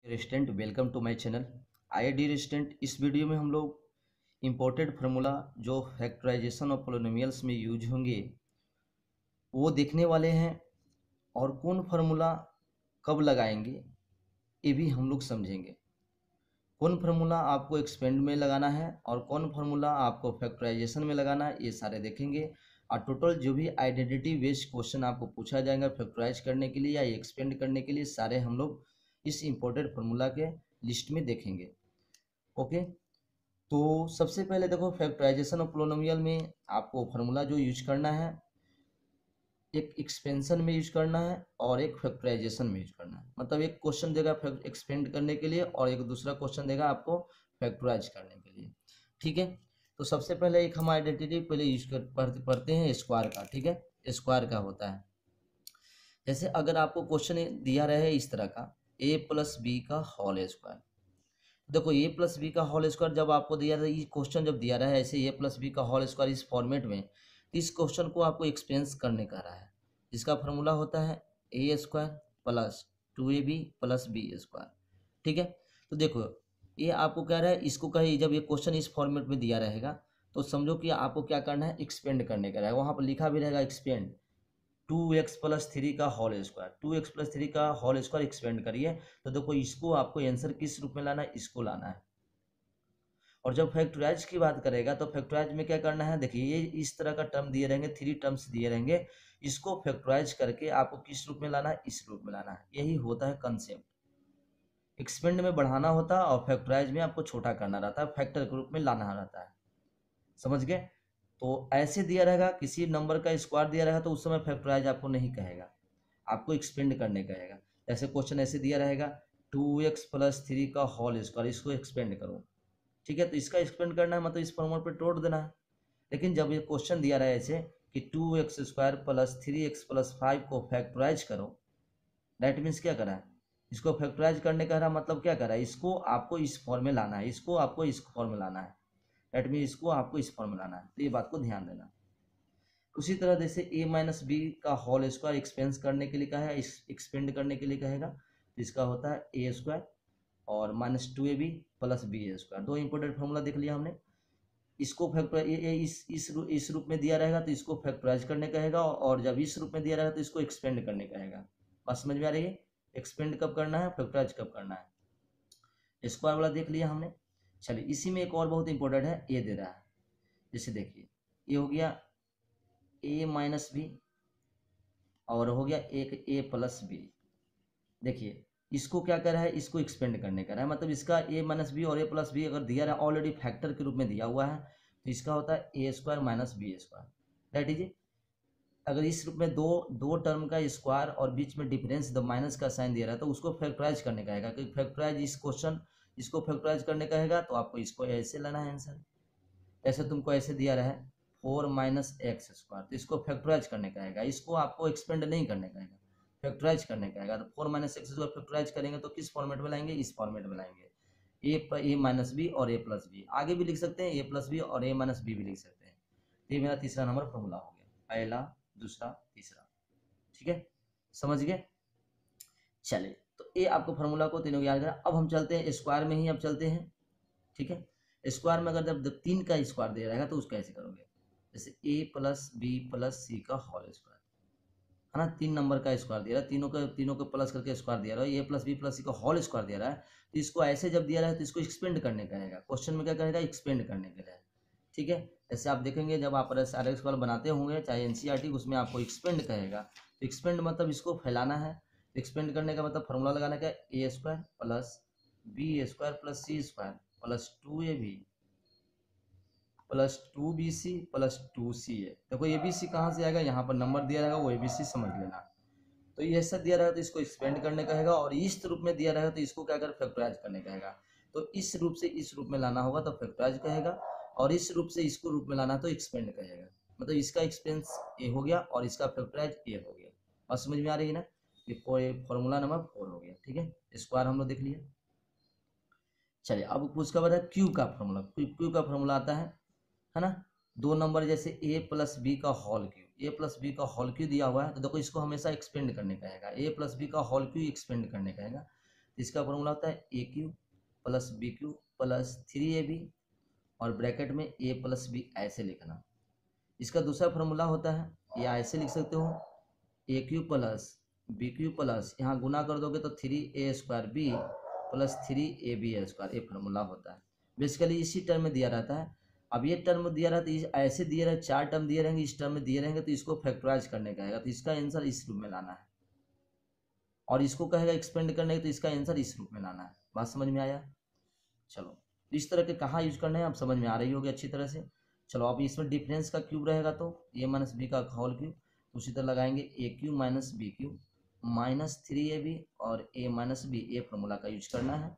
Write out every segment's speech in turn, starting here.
रेस्टेंट welcome to my channel. आइए D रेस्टेंट, इस video में हम लोग इम्पोर्टेड फार्मूला जो फैक्टराइजेशन ऑफ पोलिनोमियल्स में यूज होंगे वो देखने वाले हैं, और कौन फार्मूला कब लगाएंगे ये भी हम लोग समझेंगे। कौन फार्मूला आपको एक्सपेंड में लगाना है और कौन फार्मूला आपको फैक्टराइजेशन में लगाना है, ये सारे देखेंगे। और टोटल जो भी आइडेंटिटी बेस्ड क्वेश्चन आपको पूछा जाएगा फैक्टराइज करने के लिए या एक्सपेंड करने के लिए, सारे हम लोग इस इम्पोर्टेड फार्मूला के लिस्ट में देखेंगे। ओके, तो सबसे पहले देखो, फैक्टराइजेशन ऑफ पोलिनोमियल में आपको फार्मूला जो यूज करना है, एक एक्सपेंशन में यूज करना है और एक फैक्टराइजेशन में यूज करना है। मतलब एक क्वेश्चन देगा एक्सपेंड करने के लिए और एक दूसरा क्वेश्चन देगा आपको फैक्टराइज करने के लिए। ठीक है, तो सबसे पहले एक हम आइडेंटिटी पहले यूज पढ़ते हैं स्क्वायर का। ठीक है, स्क्वायर का होता है, जैसे अगर आपको क्वेश्चन दिया रहे इस तरह का a प्लस बी का होल स्क्वायर। देखो ए प्लस बी का होल स्क्वायर जब आपको दिया रहा है, ये क्वेश्चन जब दिया रहा है ऐसे ए प्लस बी का होल स्क्वायर इस फॉर्मेट में, तो इस क्वेश्चन को आपको एक्सपेंस करने का रहा है, जिसका फार्मूला होता है ए square plus 2ab plus B square. ठीक है, तो देखो ये आपको कह रहा है, इसको कहे जब ये क्वेश्चन इस फॉर्मेट में दिया रहेगा तो समझो कि आपको क्या करना है, एक्सपेंड करने का रहेगा। वहाँ पर लिखा भी रहेगा एक्सपेंड 2x प्लस थ्री का whole square, 2x plus three का होल स्क्वायर एक्सपेंड करिए। तो देखो इसको आपको आंसर किस रूप में लाना है, इसको लाना है। और जब फैक्टराइज की बात करेगा तो फैक्टराइज में क्या करना है, देखिए ये इस तरह का टर्म दिए रहेंगे, थ्री टर्म्स दिए रहेंगे, इसको फैक्टराइज करके आपको किस रूप में लाना है, इस रूप में लाना है। यही होता है कंसेप्ट। एक्सपेंड में बढ़ाना होता है और फैक्टराइज में आपको छोटा करना रहता है, फैक्टर के रूप में लाना रहता है। समझ गए? तो ऐसे दिया रहेगा, किसी नंबर का स्क्वायर दिया रहेगा तो उस समय फैक्टराइज आपको नहीं कहेगा, आपको एक्सपेंड करने कहेगा। जैसे क्वेश्चन ऐसे दिया रहेगा 2x प्लस थ्री का होल स्क्वायर, इसको एक्सपेंड करो। ठीक है, तो इसका एक्सपेंड करना है, मतलब इस फॉर्मूला पे तोड़ देना है। लेकिन जब ये क्वेश्चन दिया रहा है ऐसे कि 2x square plus 3x plus 5 को फैक्टराइज करो, दैट मीन्स क्या करा है, इसको फैक्टराइज करने का मतलब क्या करा है, इसको आपको इस फॉर्म में लाना है, इसको आपको इस फॉर्म में लाना है। दैट मीन इसको आपको इस फॉर्म में लाना है, तो ये बात को ध्यान देना। उसी तरह जैसे a माइनस बी का होल स्क्वायर एक्सपेंस करने के लिए कहा है, एक्सपेंड करने के लिए कहेगा, तो इसका होता है ए स्क्वायर और minus 2ab plus B square. दो इंपॉर्टेंट फॉर्मूला देख लिया हमने। इसको फैक्टर इस रूप में दिया रहेगा तो इसको फैक्टराइज करने कहेगा, और जब इस रूप में दिया रहेगा तो इसको एक्सपेंड करने कहेगा। बात समझ में आ रही है? एक्सपेंड कब करना है, फैक्टराइज कब करना है। स्क्वायर वाला देख लिया हमने। चलिए इसी में एक और बहुत इंपॉर्टेंट है, ए दे रहा है। जैसे देखिए ये हो गया ए माइनस बी और हो गया एक ए प्लस बी। देखिए इसको क्या कर रहा है, इसको एक्सपेंड करने का रहा है, मतलब इसका ए माइनस बी और ए प्लस बी अगर दिया रहा है, ऑलरेडी फैक्टर के रूप में दिया हुआ है, तो इसका होता है ए square minus b square. That is, अगर इस रूप में दो दो टर्म का स्क्वायर और बीच में डिफरेंस द माइनस का साइन दिया रहा है तो उसको फैक्टराइज करने का है, क्योंकि फैक्टराइज इस क्वेश्चन इसको फैक्टराइज करने का है, तो आपको इसको ऐसे लाना है आंसर। ऐसे तुमको ऐसे दिया रहा है 4 माइनस एक्स स्क्वायर, तो इसको फैक्टराइज करने का है, इसको आपको एक्सपेंड नहीं करने का है, फैक्टराइज करने का है। तो 4 माइनस एक्स स्क्वायर फैक्टराइज करेंगे तो किस फॉर्मेट में लाएंगे, इस फॉर्मेट में लाएंगे। ए माइनस बी और ए प्लस बी, आगे भी लिख सकते हैं ए प्लस बी और ए माइनस बी भी लिख सकते हैं। तो ये मेरा तीसरा नंबर फॉर्मूला हो गया, पहला दूसरा तीसरा। ठीक है, समझ गए? चलिए तो ये आपको फार्मूला को तीनों याद करा। अब हम चलते हैं स्क्वायर में ही, अब चलते हैं। ठीक है, स्क्वायर में अगर जब तीन का स्क्वायर दे रहेगा तो उसका ऐसे करोगे, जैसे ए प्लस बी प्लस सी का होल स्क्वायर है ना, तीन नंबर का स्क्वायर दिया रहा है, तीनों को प्लस करके स्क्वायर दिया रहा है, a plus b plus c का होल स्क्वायर दिया रहा है, तो इसको ऐसे जब दिया रहा है तो इसको एक्सपेंड करने का रहेगा। क्वेश्चन में क्या करेगा, एक्सपेंड करने के लिए। ठीक है, जैसे आप देखेंगे जब आप आर एक्स बनाते होंगे चाहे एनसीईआरटी, उसमें आपको एक्सपेंड कहेगा, तो एक्सपेंड मतलब इसको फैलाना है। एक्सपेंड करने का मतलब फॉर्मूला लगाना क्या, a square plus B square plus c square plus 2ab plus 2bc plus 2ca। देखो एबीसी कहाँ से आएगा, यहाँ पर नंबर दिया रहेगा, वो एबीसी समझ लेना। तो ये ऐसा दिया रहेगा तो इसको एक्सपेंड करने का हैगा, और इस रूप में दिया रहेगा तो इसको क्या कर फैक्टराइज करने का हैगा। तो इस रूप से इस रूप में लाना होगा तो फैक्टराइज कहेगा, और इस रूप से इसको रूप में लाना तो एक्सपेंड कहेगा। मतलब इसका एक्सपेंस ए हो गया और इसका फैक्टराइज ए हो गया। बात समझ में आ रही है ना? ये फॉर्मूला नंबर 4 हो गया। ठीक है, स्क्वायर हम लोग देख लिया। चलिए अब उसका बाद है क्यू का फॉर्मूला। क्यू का फॉर्मूला आता है ना, दो नंबर जैसे ए प्लस बी का होल क्यू, ए प्लस बी का होल क्यू दिया हुआ है, तो देखो इसको हमेशा एक्सपेंड करने का है, ए प्लस बी का होल क्यू एक्सपेंड करने का है। इसका फॉर्मूला होता है a cube plus b cube plus 3ab और ब्रैकेट में a प्लस बी ऐसे लिखना। इसका दूसरा फॉर्मूला होता है या ऐसे लिख सकते हो a cube plus b cube plus यहाँ गुना कर दोगे तो 3a² b प्लस 3ab² ये फार्मूला होता है। बेसिकली इसी टर्म में दिया रहता है। अब ये टर्म दिया रहता है, ऐसे दिए रहे 4 टर्म दिए रहेंगे, इस टर्म में दिए रहेंगे तो इसको फैक्टराइज करने का है तो इसका आंसर इस रूप में लाना है, और इसको कहेगा एक्सपेंड करने तो इसका आंसर इस रूप में लाना है। बात समझ में आया? चलो इस तरह के कहाँ यूज करने हैं आप समझ में आ रही होगी अच्छी तरह से। चलो अब इसमें डिफरेंस का क्यूब रहेगा तो a माइनस बी का होल क्यूब, उसी तरह लगाएंगे a cube minus b cube minus 3ab और a माइनस बी, ये फॉर्मूला का यूज करना है।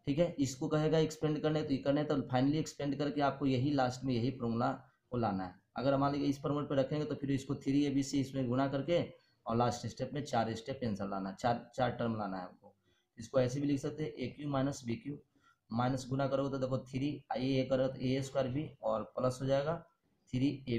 ठीक है, इसको कहेगा एक्सपेंड करने तो ये करने तो फाइनली एक्सपेंड करके आपको यही लास्ट में यही फॉर्मूला को लाना है। अगर मान लीजिए इस फॉर्मूले पर रखेंगे तो फिर इसको 3ab से इसमें गुणा करके और लास्ट स्टेप में 4 स्टेप आंसर लाना है, चार टर्म लाना है आपको। इसको ऐसे भी लिख सकते हैं a cube minus b cube minus गुना करोगे तो देखो 3 ए करो तो a² b और प्लस हो जाएगा 3ab²।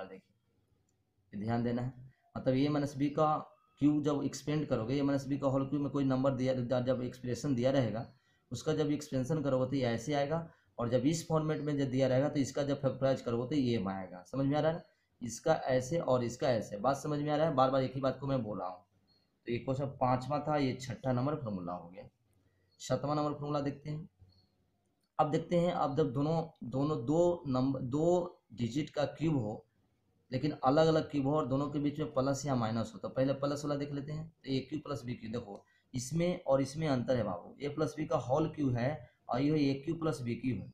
देखिए ध्यान देना है, मतलब a माइनस बी का क्यूब जब एक्सपेंड करोगे, a माइनस बी का होल क्यूब में कोई नंबर दिया जब एक्सप्रेशन दिया रहेगा उसका जब एक्सपेंशन करोगे तो ये ऐसे आएगा, और जब इस फॉर्मेट में जब दिया रहेगा तो इसका जब फैक्टराइज करोगे तो ये में आएगा। समझ में आ रहा है? इसका ऐसे और इसका ऐसे, बात समझ में आ रहा है? बार बार एक ही बात को मैं बोल रहा हूँ। तो ये क्वेश्चन 5वां था, ये 6ठा नंबर फॉर्मूला हो गया। 7वां नंबर फॉर्मूला देखते हैं। अब देखते हैं, अब जब दोनों दो डिजिट का क्यूब हो लेकिन अलग अलग क्यूब हो और दोनों के बीच में प्लस या माइनस हो, तो पहले प्लस वाला देख लेते हैं। तो a cube plus b Q, देखो इसमें और इसमें अंतर है बाबू, ए प्लस बी का होल क्यू है और ये ए क्यू प्लस बी क्यू है।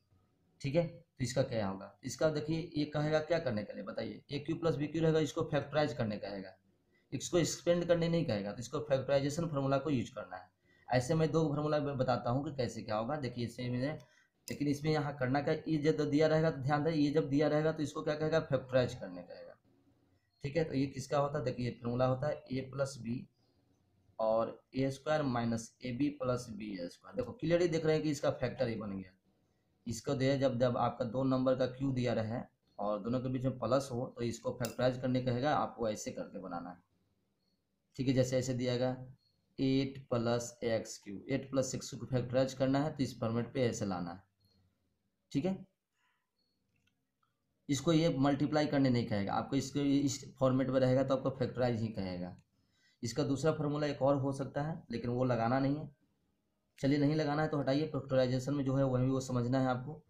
ठीक है, तो इसका क्या होगा? इसका देखिए ये कहेगा क्या करने के लिए बताइए, ए क्यू प्लस बी क्यू रहेगा, इसको फैक्टराइज करने कहेगा, इसको एक्सपेंड करने नहीं कहेगा, तो इसको फैक्टराइजेशन फार्मूला को यूज करना है। ऐसे मैं 2 फार्मूला बताता हूँ कि कैसे क्या होगा। देखिए इसमें मैंने, लेकिन इसमें यहाँ करना क्या, ये जब दिया रहेगा तो ध्यान दें, ये जब दिया रहेगा तो इसको क्या कहेगा, फैक्टराइज करने कहेगा। ठीक है, तो ये किसका होता है? देखिए फार्मूला होता है ए प्लस बी और a² minus a B plus b²। देखो क्लियरली देख रहे हैं कि इसका फैक्टर ही बन गया। इसको दे जब जब आपका 2 नंबर का क्यू दिया रहे और दोनों के बीच में प्लस हो तो इसको फैक्टराइज करने कहेगा, आपको ऐसे करके बनाना है। ठीक है, जैसे ऐसे दिया 8 प्लस एक्स क्यू, 8 प्लस 6 को फैक्टराइज करना है तो इस फॉर्मेट पे ऐसे लाना है। ठीक है, इसको ये मल्टीप्लाई करने नहीं कहेगा, आपको इसको इस फॉर्मेट में रहेगा तो आपको फैक्टराइज ही कहेगा। इसका दूसरा फार्मूला एक और हो सकता है लेकिन वो लगाना नहीं है। चलिए नहीं लगाना है तो हटाइए, फैक्टराइजेशन में जो है वही वो समझना है आपको।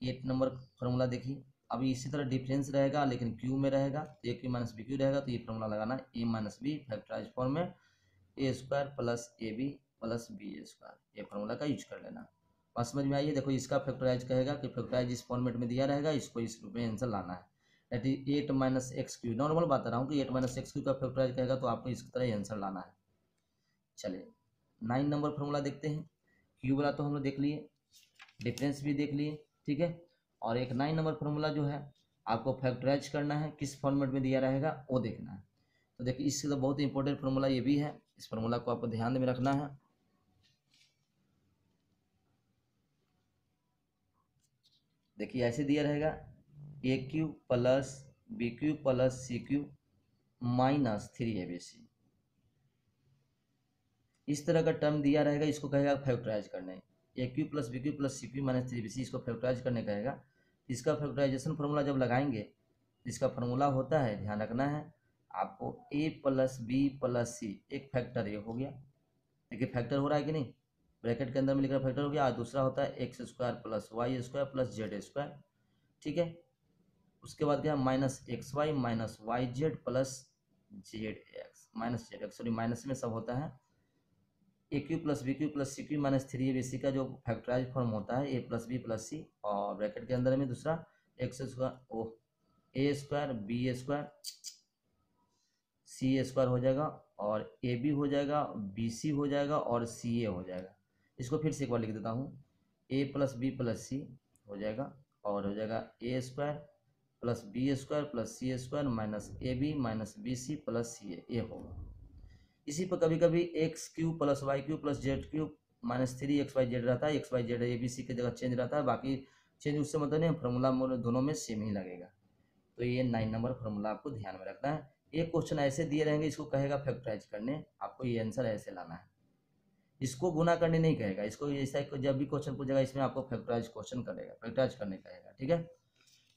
8 नंबर फार्मूला देखिए, अभी इसी तरह डिफरेंस रहेगा लेकिन क्यू में रहेगा, तो a cube minus b Q रहेगा, तो ये फार्मूला लगाना है ए माइनस बी फैक्टराइज फॉर्म में a² plus A B plus b², ये फार्मूला का यूज कर लेना। बात समझ में आइए? देखो इसका फैक्टराइज कहेगा कि फैक्टराइज इस फॉर्मेट में दिया रहेगा, इसको इस रूप में आंसर लाना है। That is 8 minus x Q, normal बता रहा हूँ कि 8 माइनस एक्स क्यू का फैक्टराइज कहेगा तो आपको इस तरह आंसर लाना है। चलिए 9 नंबर फार्मूला देखते हैं। क्यू वाला तो हम लोग देख लिए, डिफरेंस भी देख लिए। ठीक है, और एक 9 नंबर फार्मूला जो है आपको फैक्टराइज करना है, किस फॉर्मेट में दिया रहेगा वो देखना है। तो देखिए इससे तो बहुत इंपॉर्टेंट फार्मूला ये भी है, इस फार्मूला को आपको ध्यान में रखना है। देखिए ऐसे दिया रहेगा a cube plus b cube plus c cube minus 3abc, इस तरह का टर्म दिया रहेगा, इसको कहेगा फैक्टराइज करने। A cube plus b cube plus c cube minus 3abc, इसको फैक्टराइज करने कहेगा। इसका फैक्टराइजेशन फार्मूला जब लगाएंगे, इसका फार्मूला होता है, ध्यान रखना है आपको, ए प्लस बी प्लस सी, एक फैक्टर ये हो गया। देखिए फैक्टर हो रहा है कि नहीं, ब्रैकेट के अंदर में लिख रहा फैक्टर हो गया। और दूसरा होता है x² plus y² plus z²। ठीक है, उसके बाद क्या, minus XY minus YZ plus ZX minus ZX, sorry minus में सब होता है। A cube plus b cube plus c cube minus 3abc का जो फैक्टराइज फॉर्म होता है, a plus b plus c, और ब्रैकेट के अंदर में दूसरा a² b² c² हो जाएगा, और ए बी हो जाएगा, बी सी हो जाएगा और सी ए हो जाएगा। इसको फिर से एक बार लिख देता हूँ, a plus b plus c हो जाएगा, और हो जाएगा a² plus b² plus c² minus a b minus b c plus c a, ये होगा। इसी पर कभी कभी x cube plus y cube plus z cube minus 3xyz रहता है, xyz ए बी सी की जगह चेंज रहता है, बाकी चेंज उससे मतलब नहीं, फार्मूला दोनों में सेम ही लगेगा। तो ये 9 नंबर फार्मूला आपको ध्यान में रखना है। एक क्वेश्चन ऐसे दिए रहेंगे, इसको कहेगा फैक्टराइज करने, आपको ये आंसर ऐसे लाना है। इसको गुना करने नहीं कहेगा, इसको ऐसा जब भी क्वेश्चन पूछेगा इसमें आपको फैक्टराइज क्वेश्चन करेगा, फैक्टराइज करने कहेगा, ठीक है।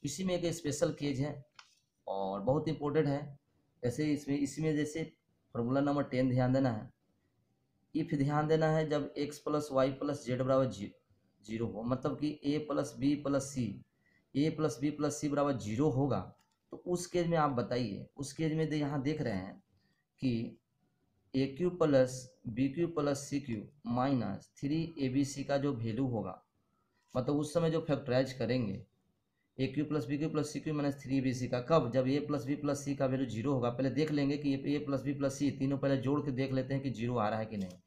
इसी में एक स्पेशल केज है और बहुत इंपॉर्टेंट है। जैसे इसमें जैसे फॉर्मूला नंबर 10 ध्यान देना है। इफ ध्यान देना है जब x plus y plus z बराबर 0 हो, मतलब कि a plus b plus c, a plus b plus c बराबर 0 होगा, तो उस केस में आप बताइए, उस केस में यहाँ देख रहे हैं कि a cube plus b cube plus c cube minus 3abc का जो वैल्यू होगा, मतलब उस समय जो फैक्टराइज करेंगे a cube plus b cube plus c cube minus 3abc का, कब, जब a plus b plus c का वैल्यू 0 होगा। पहले देख लेंगे कि a plus b plus c तीनों पहले जोड़ के देख लेते हैं कि 0 आ रहा है कि नहीं।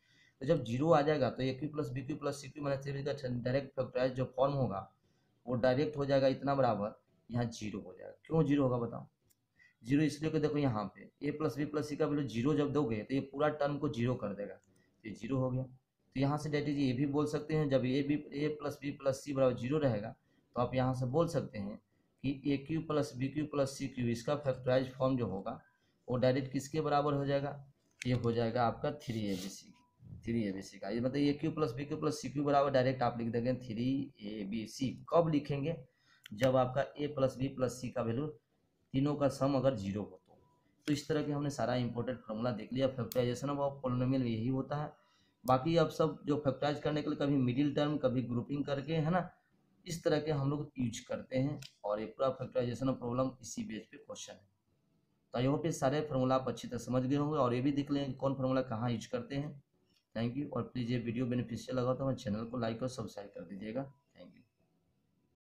तो जब 0 आ जाएगा तो a cube plus b cube plus c cube minus 3abc का डायरेक्ट फैक्टराइज जो फॉर्म होगा वो डायरेक्ट हो जाएगा इतना बराबर, यहाँ 0 हो जाएगा। क्यों 0 होगा बताओ? 0 इसलिए कि देखो यहाँ पे ए प्लस बी प्लस सी का वैल्यू 0 जब दोगे तो ये पूरा टर्म को 0 कर देगा, तो ये 0 हो गया। तो यहाँ से डायरेक्ट ये भी बोल सकते हैं जब a plus b plus c बराबर 0 रहेगा, तो आप यहाँ से बोल सकते हैं कि a cube plus b cube plus c cube इसका फैक्टराइज फॉर्म जो होगा वो डायरेक्ट किसके बराबर हो जाएगा? ये हो जाएगा आपका 3abc का। ये मतलब a cube plus b cube plus c cube बराबर डायरेक्ट आप लिख देंगे 3abc। कब लिखेंगे? जब आपका a plus b plus c का वैल्यू तीनों का सम अगर 0 हो तो इस तरह के हमने सारा इंपॉर्टेंट फॉर्मूला देख लिया। फैक्टराइजेशन ऑफ पॉलिनोमियल में यही होता है। बाकी अब सब जो फैक्टराइज करने के लिए कभी मिडिल टर्म कभी ग्रुपिंग करके, है ना, इस तरह के हम लोग यूज करते हैं और ये पूरा फैक्टराइजेशन ऑफ प्रॉब्लम इसी बेस पे क्वेश्चन है। तो आई होप ये सारे फार्मूला आप अच्छी तरह समझ गए होंगे और ये भी देख लें कौन फार्मूला कहाँ यूज करते हैं। Thank you. और प्लीज़ ये वीडियो बेनिफिशियल लगा तो हमारे चैनल को लाइक और सब्सक्राइब कर दीजिएगा।